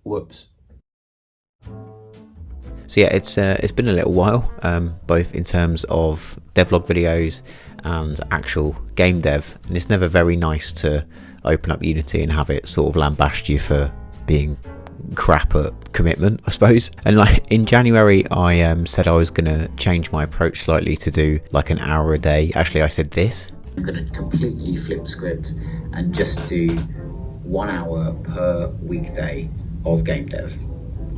Whoops. So yeah, it's been a little while, both in terms of devlog videos and actual game dev, and it's never very nice to open up Unity and have it sort of lambaste you for being crap at commitment, I suppose. And like in January, I said I was gonna change my approach slightly to do like an hour a day. Actually, I said this. I'm gonna completely flip the script and just do 1 hour per weekday of game dev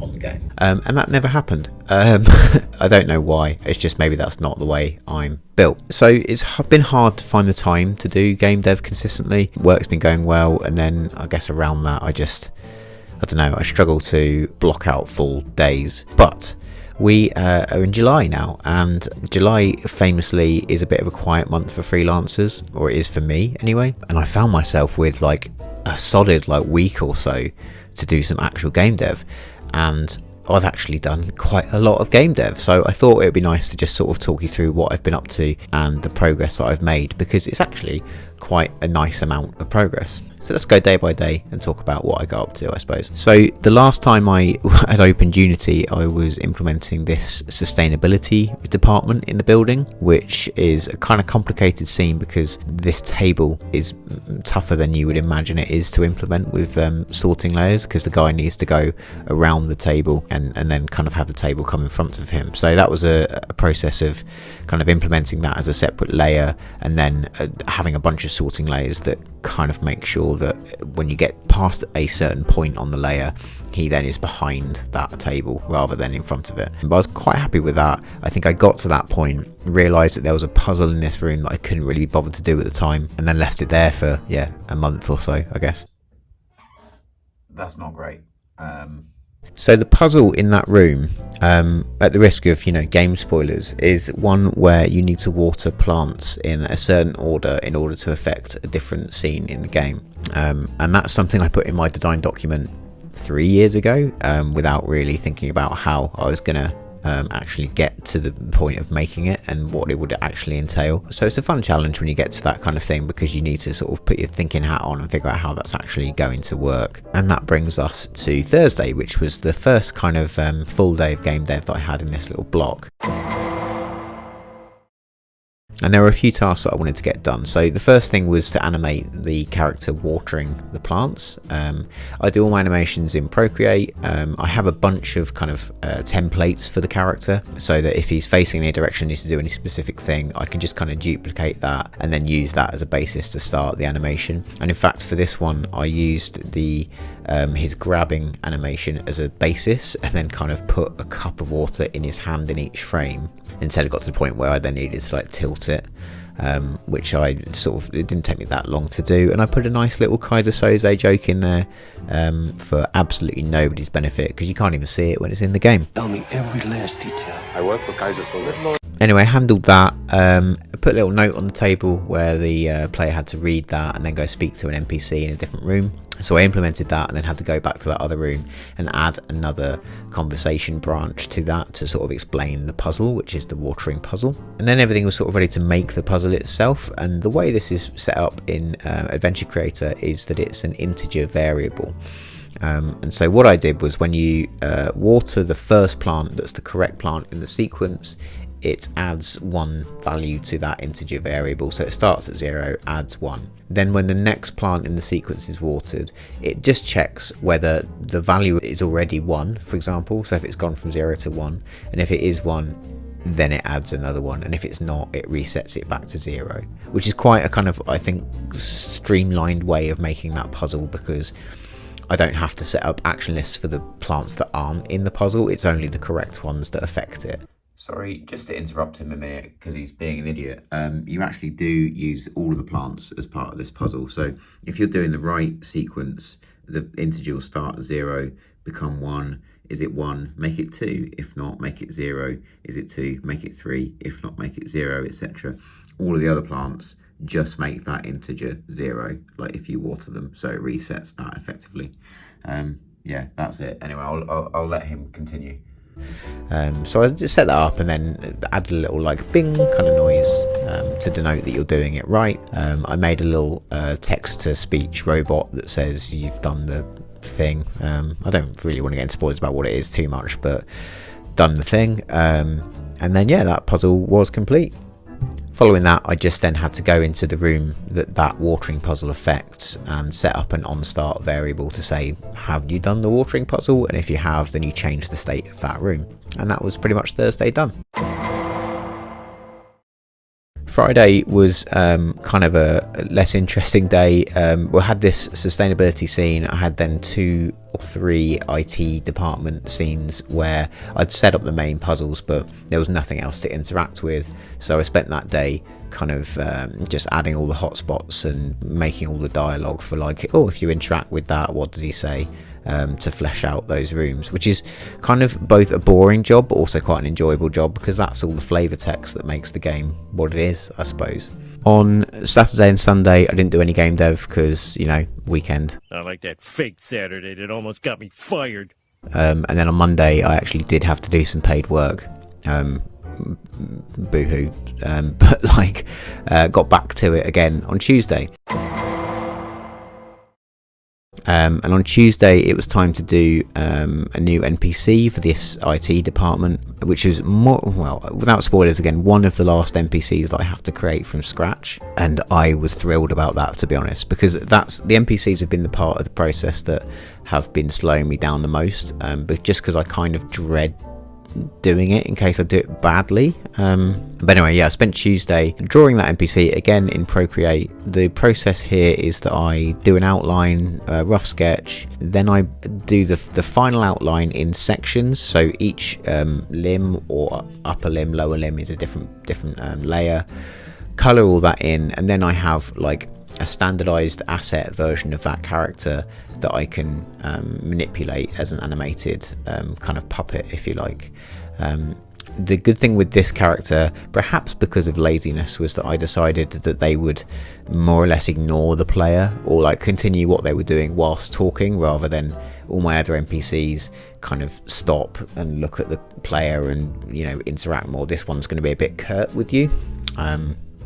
on the game. And that never happened. I don't know why. It's just maybe that's not the way I'm built. So it's been hard to find the time to do game dev consistently. Work's been going well, and then I guess around that I don't know, I struggle to block out full days. But we are in July now, and July famously is a bit of a quiet month for freelancers, or it is for me anyway. And I found myself with like a solid like week or so to do some actual game dev, and I've actually done quite a lot of game dev, so I thought it would be nice to just sort of talk you through what I've been up to and the progress that I've made, because it's actually quite a nice amount of progress. So let's go day by day and talk about what I got up to, I suppose. So the last time I had opened Unity, I was implementing this sustainability department in the building, which is a kind of complicated scene because this table is tougher than you would imagine it is to implement with sorting layers, because the guy needs to go around the table and then kind of have the table come in front of him. So that was a process of kind of implementing that as a separate layer, and then having a bunch of sorting layers that kind of make sure that when you get past a certain point on the layer, he then is behind that table rather than in front of it. But I was quite happy with that. I think I got to that point, realised that there was a puzzle in this room that I couldn't really be bothered to do at the time, and then left it there for a month or so, I guess. That's not great. So the puzzle in that room, at the risk of game spoilers, is one where you need to water plants in a certain order in order to affect a different scene in the game, and that's something I put in my design document 3 years ago, without really thinking about how I was gonna actually get to the point of making it and what it would actually entail. So it's a fun challenge when you get to that kind of thing, because you need to sort of put your thinking hat on and figure out how that's actually going to work. And that brings us to Thursday, which was the first kind of full day of game dev that I had in this little block. And there were a few tasks that I wanted to get done. So the first thing was to animate the character watering the plants. I do all my animations in Procreate. I have a bunch of kind of templates for the character, so that if he's facing any direction, needs to do any specific thing, I can just kind of duplicate that and then use that as a basis to start the animation. And in fact, for this one, I used the his grabbing animation as a basis, and then kind of put a cup of water in his hand in each frame until it got to the point where I then needed to like tilt it, which it didn't take me that long to do. And I put a nice little Kaiser Soze joke in there for absolutely nobody's benefit, because you can't even see it when it's in the game. Tell me every last detail. I work for Kaiser Soze. Anyway, I handled that. I put a little note on the table where the player had to read that and then go speak to an NPC in a different room. So I implemented that and then had to go back to that other room and add another conversation branch to that to sort of explain the puzzle, which is the watering puzzle. And then everything was sort of ready to make the puzzle itself. And the way this is set up in Adventure Creator is that it's an integer variable. And so what I did was, when you water the first plant that's the correct plant in the sequence, it adds one value to that integer variable. So it starts at 0, adds 1. Then when the next plant in the sequence is watered, it just checks whether the value is already 1, for example. So if it's gone from 0 to 1, and if it is 1, then it adds another one, and if it's not, it resets it back to 0, which is quite a kind of, I think, streamlined way of making that puzzle, because I don't have to set up action lists for the plants that aren't in the puzzle. It's only the correct ones that affect it. Sorry, just to interrupt him a minute, because he's being an idiot. You actually do use all of the plants as part of this puzzle. So if you're doing the right sequence, the integer will start at 0, become 1. Is it 1? Make it 2. If not, make it 0. Is it 2? Make it 3. If not, make it 0, etc. All of the other plants just make that integer 0, like if you water them. So it resets that effectively. Yeah, that's it. Anyway, I'll let him continue. So I just set that up and then add a little like bing kind of noise to denote that you're doing it right. I made a little text to speech robot that says you've done the thing. I don't really want to get into spoilers about what it is too much, but done the thing. And then yeah, that puzzle was complete. Following that, I just then had to go into the room that watering puzzle affects and set up an on-start variable to say, have you done the watering puzzle? And if you have, then you change the state of that room. And that was pretty much Thursday done. Friday was kind of a less interesting day. We had this sustainability scene. I had then 2 or 3 IT department scenes where I'd set up the main puzzles, but there was nothing else to interact with. So I spent that day kind of just adding all the hotspots and making all the dialogue for like, oh, if you interact with that, what does he say? To flesh out those rooms, which is kind of both a boring job but also quite an enjoyable job, because that's all the flavor text that makes the game what it is, I suppose. On Saturday and Sunday I didn't do any game dev because, you know, weekend. I like that fake Saturday that almost got me fired. And then on Monday I actually did have to do some paid work. Boo-hoo. But like got back to it again on Tuesday. And on Tuesday it was time to do a new NPC for this IT department, which is more, well, without spoilers again, one of the last NPCs that I have to create from scratch. And I was thrilled about that, to be honest, because that's the NPCs have been the part of the process that have been slowing me down the most, but just because I kind of dread doing it in case I do it badly. But anyway, yeah, I spent Tuesday drawing that NPC again in Procreate. The process here is that I do an outline, a rough sketch, then I do the final outline in sections. So each limb or upper limb, lower limb is a different layer. Color all that in, and then I have like a standardized asset version of that character that I can manipulate as an animated kind of puppet, if you like. The good thing with this character, perhaps because of laziness, was that I decided that they would more or less ignore the player or like continue what they were doing whilst talking, rather than all my other NPCs kind of stop and look at the player and, you know, interact more. This one's going to be a bit curt with you.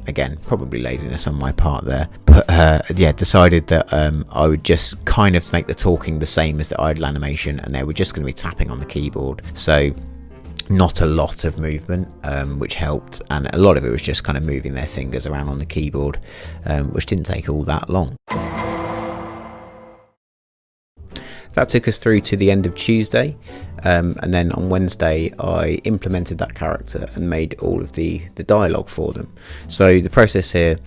Again, probably laziness on my part there, but yeah, decided that I would just kind of make the talking the same as the idle animation, and they were just going to be tapping on the keyboard, so not a lot of movement, which helped, and a lot of it was just kind of moving their fingers around on the keyboard, which didn't take all that long. That took us through to the end of Tuesday, and then on Wednesday I implemented that character and made all of the dialogue for them. So the process here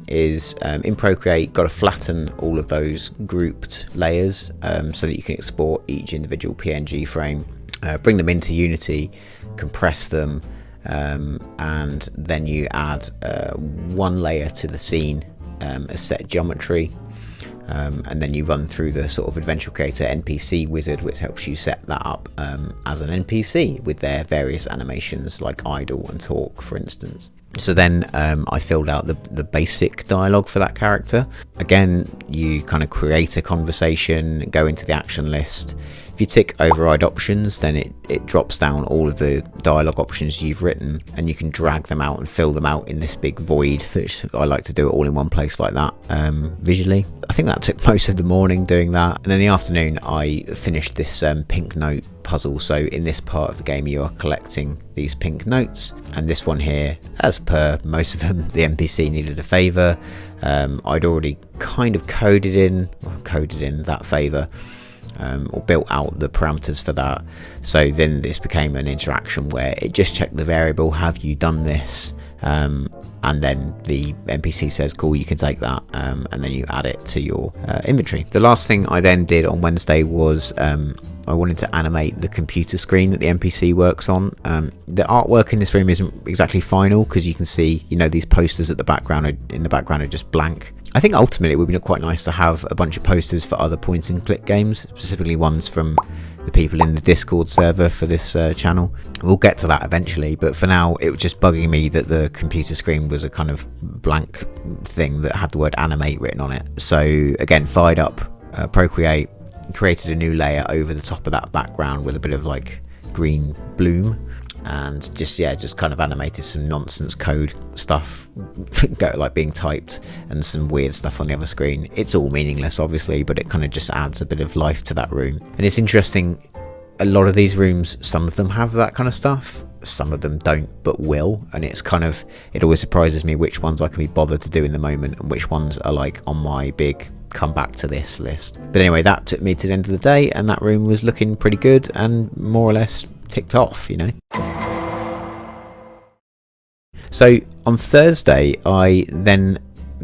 is in Procreate, got to flatten all of those grouped layers so that you can export each individual PNG frame, bring them into Unity, compress them, and then you add one layer to the scene as set geometry. And then you run through the sort of Adventure Creator NPC wizard, which helps you set that up as an NPC with their various animations like idle and talk, for instance. So then I filled out the basic dialogue for that character. Again, you kind of create a conversation, go into the action list. If you tick override options, then it drops down all of the dialogue options you've written, and you can drag them out and fill them out in this big void, which I like to do it all in one place like that visually. I think that took most of the morning doing that, and in the afternoon I finished this pink note puzzle. So in this part of the game you are collecting these pink notes, and this one here, as per most of them, the NPC needed a favour. I'd already kind of coded in that favour, or built out the parameters for that. So then this became an interaction where it just checked the variable, have you done this, and then the NPC says cool, you can take that, and then you add it to your inventory. The last thing I then did on Wednesday was I wanted to animate the computer screen that the NPC works on. The artwork in this room isn't exactly final, because you can see, you know, these posters at the background are just blank. I think ultimately it would be quite nice to have a bunch of posters for other point and click games, specifically ones from the people in the Discord server for this channel. We'll get to that eventually, but for now it was just bugging me that the computer screen was a kind of blank thing that had the word animate written on it. So again, fired up Procreate, created a new layer over the top of that background with a bit of like green bloom, and just kind of animated some nonsense code stuff like being typed, and some weird stuff on the other screen. It's all meaningless obviously, but it kind of just adds a bit of life to that room. And it's interesting, a lot of these rooms, some of them have that kind of stuff, some of them don't but will, and it's kind of, it always surprises me which ones I can be bothered to do in the moment and which ones are like on my big come back to this list. But anyway, that took me to the end of the day, and that room was looking pretty good and more or less ticked off, you know. So on Thursday I then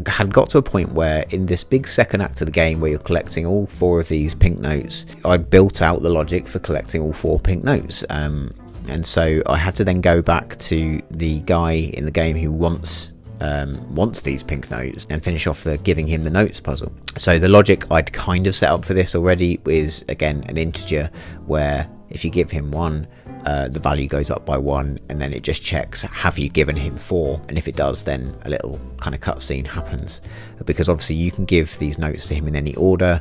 had got to a point where in this big second act of the game where you're collecting all 4 of these pink notes, I'd built out the logic for collecting all 4 pink notes, and so I had to then go back to the guy in the game who wants these pink notes and finish off the giving him the notes puzzle. So the logic I'd kind of set up for this already is, again, an integer where if you give him 1, the value goes up by 1, and then it just checks, have you given him 4? And if it does, then a little kind of cutscene happens, because obviously you can give these notes to him in any order.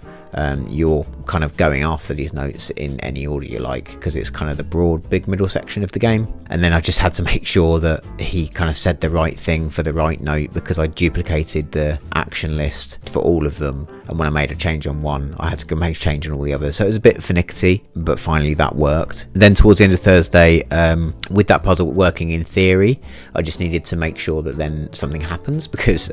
You're kind of going after these notes in any order you like, because it's kind of the broad big middle section of the game. And then I just had to make sure that he kind of said the right thing for the right note, because I duplicated the action list for all of them, and when I made a change on one, I had to go make a change on all the others. So it was a bit finicky, but finally that worked. Then towards the end of Thursday, with that puzzle working in theory, I just needed to make sure that then something happens, because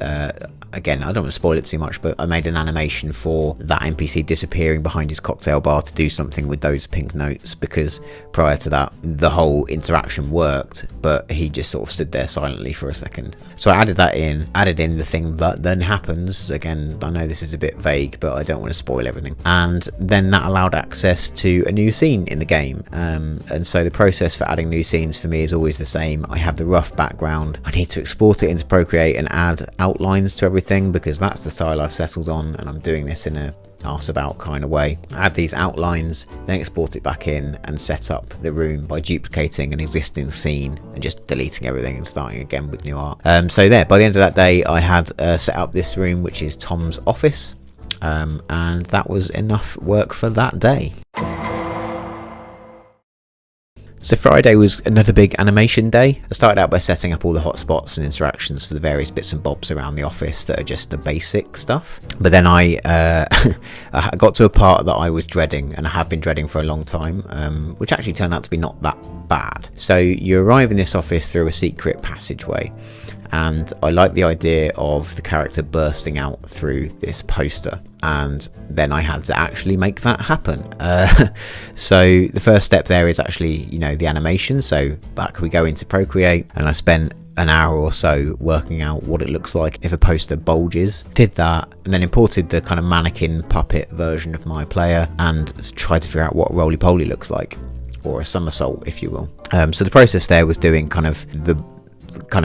again, I don't want to spoil it too much, but I made an animation for that NPC disappearing behind his cocktail bar to do something with those pink notes, because prior to that the whole interaction worked, but he just sort of stood there silently for a second. So I added in the thing that then happens. Again, I know this is a bit vague, but I don't want to spoil everything. And then that allowed access to a new scene in the game, and so the process for adding new scenes for me is always the same. I have the rough background, I need to export it into Procreate and add outlines to everything, because that's the style I've settled on, and I'm doing this in a arse about kind of way. Add these outlines, then export it back in and set up the room by duplicating an existing scene and just deleting everything and starting again with new art. So there, by the end of that day I had set up this room, which is Tom's office, and that was enough work for that day. So Friday was another big animation day. I started out by setting up all the hotspots and interactions for the various bits and bobs around the office that are just the basic stuff. But then I got to a part that I was dreading, and I have been dreading for a long time, which actually turned out to be not that bad. So you arrive in this office through a secret passageway, and I like the idea of the character bursting out through this poster, and then I had to actually make that happen. So the first step there is actually, the animation. So back we go into Procreate, and I spent an hour or so working out what it looks like if a poster bulges. Did that, and then imported the kind of mannequin puppet version of my player and tried to figure out what roly-poly looks like, or a somersault if you will. So the process there was doing kind of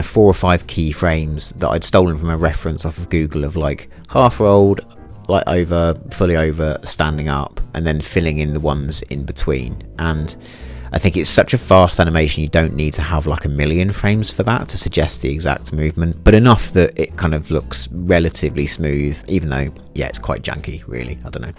4 or 5 keyframes that I'd stolen from a reference off of Google of like half rolled, like over, fully over, standing up, and then filling in the ones in between. And I think it's such a fast animation, you don't need to have like a million frames for that to suggest the exact movement, but enough that it kind of looks relatively smooth, even though, yeah, it's quite janky really, I don't know.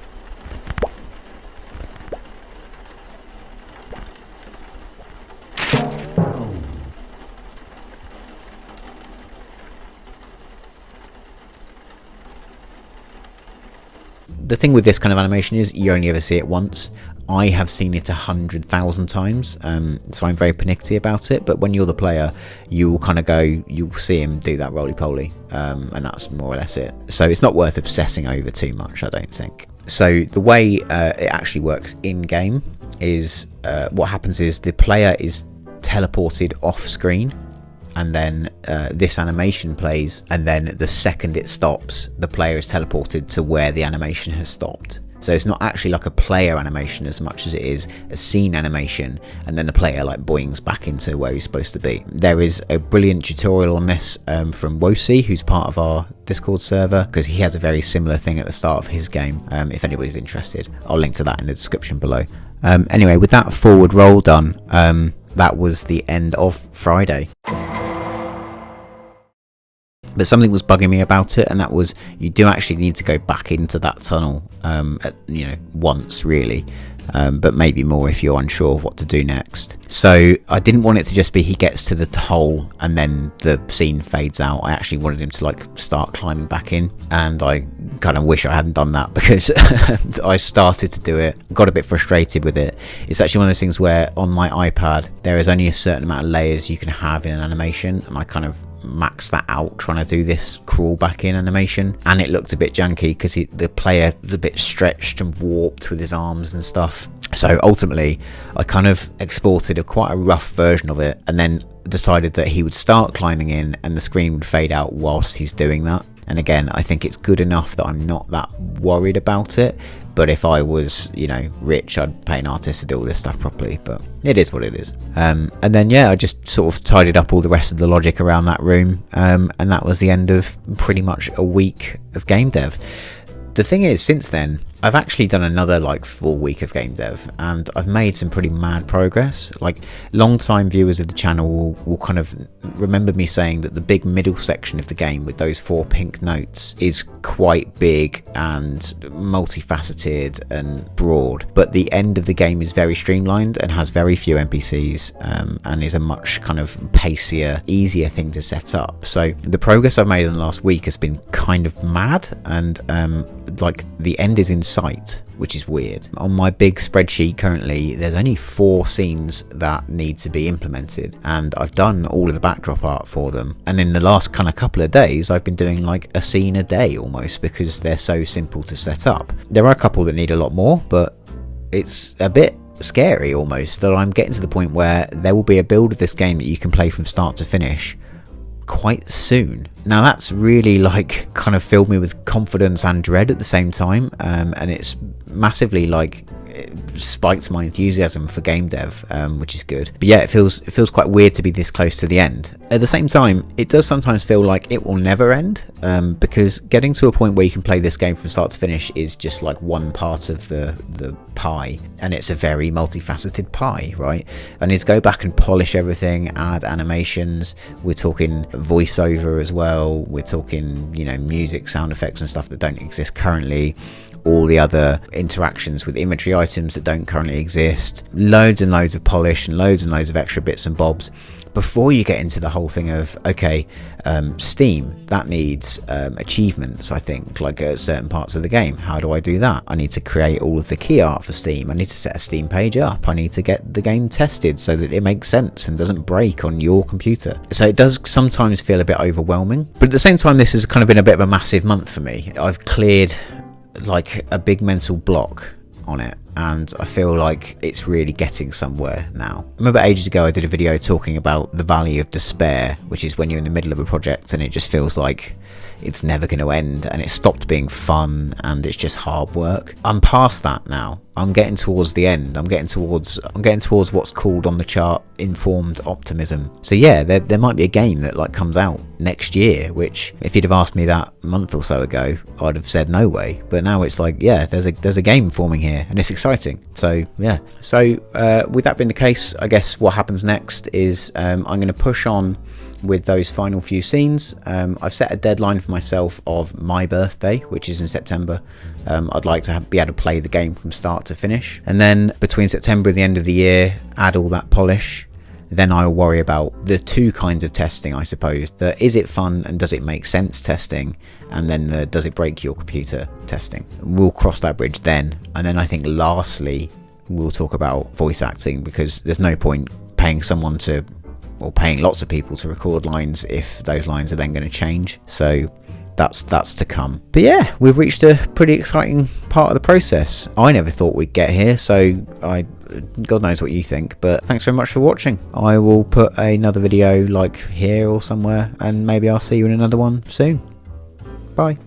The thing with this kind of animation is you only ever see it once. I have seen it 100,000 times, so I'm very pernickety about it, but when you're the player, you'll kind of go, you'll see him do that roly-poly, and that's more or less it. So it's not worth obsessing over too much, I don't think. So the way it actually works in-game is, what happens is the player is teleported off-screen, and then this animation plays, and then the second it stops, the player is teleported to where the animation has stopped. So it's not actually like a player animation as much as it is a scene animation, and then the player like boings back into where he's supposed to be. There is a brilliant tutorial on this from Wosie, who's part of our Discord server, because he has a very similar thing at the start of his game, if anybody's interested. I'll link to that in the description below. Anyway, with that forward roll done, that was the end of Friday. But something was bugging me about it, and that was you do actually need to go back into that tunnel, once really, but maybe more if you're unsure of what to do next. So I didn't want it to just be he gets to the hole and then the scene fades out. I actually wanted him to like start climbing back in, and I kind of wish I hadn't done that because I started to do it, got a bit frustrated with it. It's actually one of those things where on my iPad there is only a certain amount of layers you can have in an animation, and I kind of max that out trying to do this crawl back in animation, and it looked a bit janky because the player was a bit stretched and warped with his arms and stuff. So ultimately I kind of exported quite a rough version of it, and then decided that he would start climbing in and the screen would fade out whilst he's doing that. And again, I think it's good enough that I'm not that worried about it. But if I was, you know, rich, I'd pay an artist to do all this stuff properly. But it is what it is. And then, yeah, I just sort of tidied up all the rest of the logic around that room. And that was the end of pretty much a week of game dev. The thing is, since then, I've actually done another like full week of game dev, and I've made some pretty mad progress. Like, long-time viewers of the channel will kind of remember me saying that the big middle section of the game with those 4 pink notes is quite big and multifaceted and broad, but the end of the game is very streamlined and has very few NPCs, and is a much kind of pacier, easier thing to set up. So the progress I've made in the last week has been kind of mad, and like the end is in sight, which is weird. On my big spreadsheet currently there's only 4 scenes that need to be implemented, and I've done all of the backdrop art for them, and in the last kind of couple of days I've been doing like a scene a day almost, because they're so simple to set up. There are a couple that need a lot more, but it's a bit scary almost that I'm getting to the point where there will be a build of this game that you can play from start to finish quite soon. Now that's really like kind of filled me with confidence and dread at the same time, and it's massively like spiked my enthusiasm for game dev, which is good. But yeah, it feels quite weird to be this close to the end. At the same time, it does sometimes feel like it will never end, because getting to a point where you can play this game from start to finish is just like one part of the pie, and it's a very multifaceted pie, right? I need to go back and polish everything, add animations, we're talking voiceover as well, we're talking, you know, music, sound effects and stuff that don't exist currently, all the other interactions with inventory items that don't currently exist, loads and loads of polish and loads of extra bits and bobs before you get into the whole thing of, okay, Steam, that needs achievements, I think, like at certain parts of the game. How do I do that? I need to create all of the key art for Steam. I need to set a Steam page up. I need to get the game tested so that it makes sense and doesn't break on your computer. So it does sometimes feel a bit overwhelming, but at the same time this has kind of been a bit of a massive month for me. I've cleared like a big mental block on it, and I feel like it's really getting somewhere now. I remember ages ago I did a video talking about the valley of despair, which is when you're in the middle of a project and it just feels like it's never going to end, and it stopped being fun and it's just hard work. I'm past that now. I'm getting towards the end. I'm getting towards what's called on the chart informed optimism. So yeah, there might be a game that like comes out next year, which if you'd have asked me that a month or so ago, I'd have said no way. But now it's like, yeah, there's a game forming here, and it's exciting. So yeah. So with that being the case, I guess what happens next is I'm going to push on with those final few scenes. I've set a deadline for myself of my birthday, which is in September. I'd like to be able to play the game from start to finish, and then between September and the end of the year, add all that polish. Then I'll worry about the 2 kinds of testing, I suppose. The is it fun and does it make sense testing, and then the does it break your computer testing. We'll cross that bridge then. And then I think lastly we'll talk about voice acting, because there's no point paying someone to, or paying lots of people to record lines if those lines are then going to change. So that's to come. But yeah, we've reached a pretty exciting part of the process. I never thought we'd get here, so God knows what you think, but thanks very much for watching. I will put another video like here or somewhere, and maybe I'll see you in another one soon. Bye.